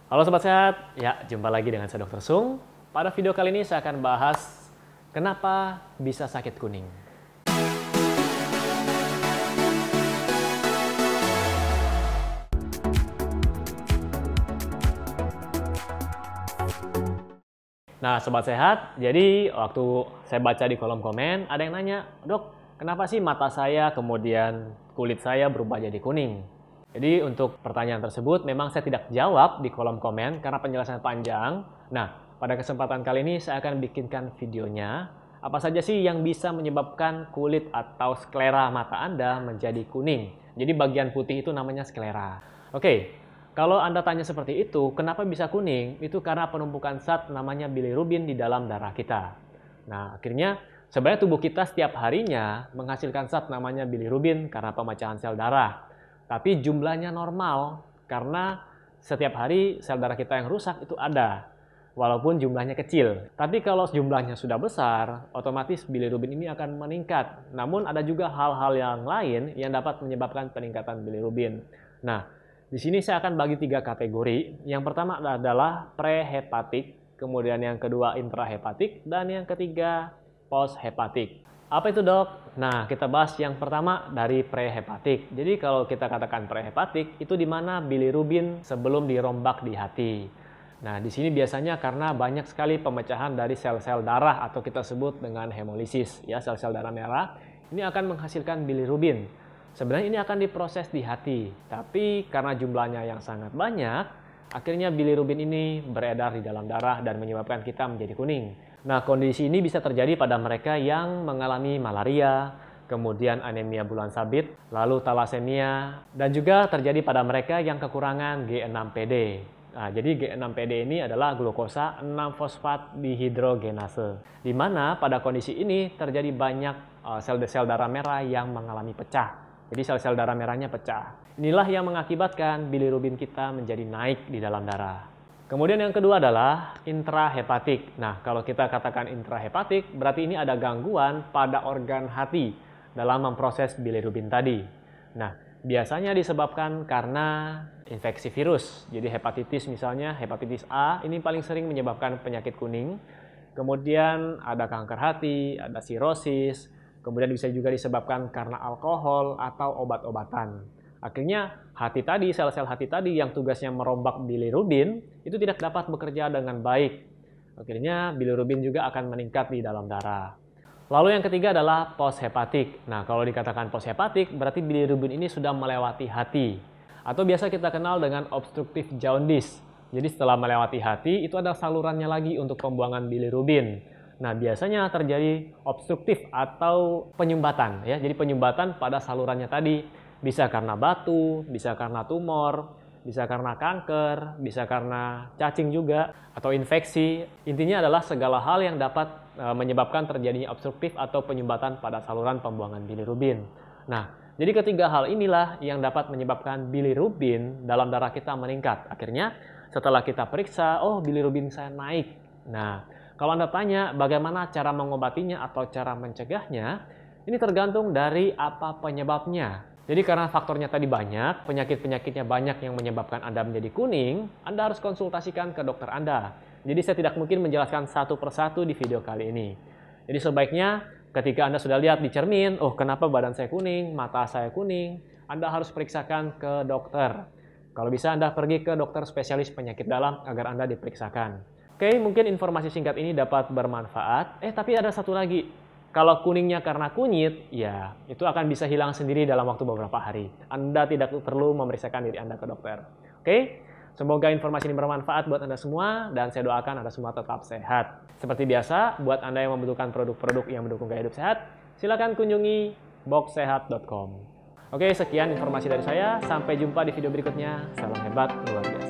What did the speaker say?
Halo Sobat Sehat, ya jumpa lagi dengan saya Dr. Sung. Pada video kali ini saya akan bahas kenapa bisa sakit kuning. Nah Sobat Sehat, jadi waktu saya baca di kolom komen ada yang nanya, "Dok, kenapa sih mata saya kemudian kulit saya berubah jadi kuning?" Jadi untuk pertanyaan tersebut memang saya tidak jawab di kolom komen karena penjelasannya panjang. Nah, pada kesempatan kali ini saya akan bikinkan videonya. Apa saja sih yang bisa menyebabkan kulit atau sklera mata Anda menjadi kuning? Jadi bagian putih itu namanya sklera. Oke, kalau Anda tanya seperti itu, kenapa bisa kuning? Itu karena penumpukan zat namanya bilirubin di dalam darah kita. Nah, akhirnya sebenarnya tubuh kita setiap harinya menghasilkan zat namanya bilirubin karena pemecahan sel darah. Tapi jumlahnya normal karena setiap hari sel darah kita yang rusak itu ada, walaupun jumlahnya kecil. Tapi kalau jumlahnya sudah besar, otomatis bilirubin ini akan meningkat. Namun ada juga hal-hal yang lain yang dapat menyebabkan peningkatan bilirubin. Nah, di sini saya akan bagi 3 kategori. Yang pertama adalah prehepatik, kemudian yang kedua intrahepatik, dan yang ketiga posthepatik. Apa itu dok? Nah, kita bahas yang pertama dari prehepatik. Jadi kalau kita katakan prehepatik, itu di mana bilirubin sebelum dirombak di hati. Nah, di sini biasanya karena banyak sekali pemecahan dari sel-sel darah atau kita sebut dengan hemolisis, ya sel-sel darah merah. Ini akan menghasilkan bilirubin. Sebenarnya ini akan diproses di hati, tapi karena jumlahnya yang sangat banyak, akhirnya bilirubin ini beredar di dalam darah dan menyebabkan kita menjadi kuning. Nah, kondisi ini bisa terjadi pada mereka yang mengalami malaria, kemudian anemia bulan sabit, lalu talasemia, dan juga terjadi pada mereka yang kekurangan G6PD. Nah, jadi G6PD ini adalah glukosa 6-fosfat dihidrogenase, di mana pada kondisi ini terjadi banyak sel-sel darah merah yang mengalami pecah. Jadi sel-sel darah merahnya pecah. Inilah yang mengakibatkan bilirubin kita menjadi naik di dalam darah. Kemudian yang kedua adalah intrahepatik. Nah, kalau kita katakan intrahepatik, berarti ini ada gangguan pada organ hati dalam memproses bilirubin tadi. Nah, biasanya disebabkan karena infeksi virus. Jadi hepatitis misalnya, hepatitis A ini paling sering menyebabkan penyakit kuning. Kemudian ada kanker hati, ada sirosis. Kemudian bisa juga disebabkan karena alkohol atau obat-obatan. Akhirnya hati tadi, sel-sel hati tadi yang tugasnya merombak bilirubin itu tidak dapat bekerja dengan baik. Akhirnya bilirubin juga akan meningkat di dalam darah. Lalu yang ketiga adalah poshepatik. Nah, kalau dikatakan poshepatik berarti bilirubin ini sudah melewati hati. Atau biasa kita kenal dengan obstruktif jaundice. Jadi setelah melewati hati itu ada salurannya lagi untuk pembuangan bilirubin. Nah, biasanya terjadi obstruktif atau penyumbatan ya. Jadi penyumbatan pada salurannya tadi. Bisa karena batu, bisa karena tumor, bisa karena kanker, bisa karena cacing juga, atau infeksi. Intinya adalah segala hal yang dapat menyebabkan terjadinya obstruktif atau penyumbatan pada saluran pembuangan bilirubin. Nah, jadi ketiga hal inilah yang dapat menyebabkan bilirubin dalam darah kita meningkat. Akhirnya setelah kita periksa, oh bilirubin saya naik. Nah, kalau Anda tanya bagaimana cara mengobatinya atau cara mencegahnya, ini tergantung dari apa penyebabnya. Jadi karena faktornya tadi banyak, penyakit-penyakitnya banyak yang menyebabkan Anda menjadi kuning, Anda harus konsultasikan ke dokter Anda. Jadi saya tidak mungkin menjelaskan satu persatu di video kali ini. Jadi sebaiknya ketika Anda sudah lihat di cermin, oh kenapa badan saya kuning, mata saya kuning, Anda harus periksakan ke dokter. Kalau bisa Anda pergi ke dokter spesialis penyakit dalam agar Anda diperiksakan. Oke, mungkin informasi singkat ini dapat bermanfaat. Tapi ada satu lagi. Kalau kuningnya karena kunyit, ya itu akan bisa hilang sendiri dalam waktu beberapa hari. Anda tidak perlu memeriksakan diri Anda ke dokter. Oke? Semoga informasi ini bermanfaat buat Anda semua, dan saya doakan Anda semua tetap sehat. Seperti biasa, buat Anda yang membutuhkan produk-produk yang mendukung gaya hidup sehat, silakan kunjungi boxsehat.com. Oke, sekian informasi dari saya. Sampai jumpa di video berikutnya. Salam hebat, luar biasa.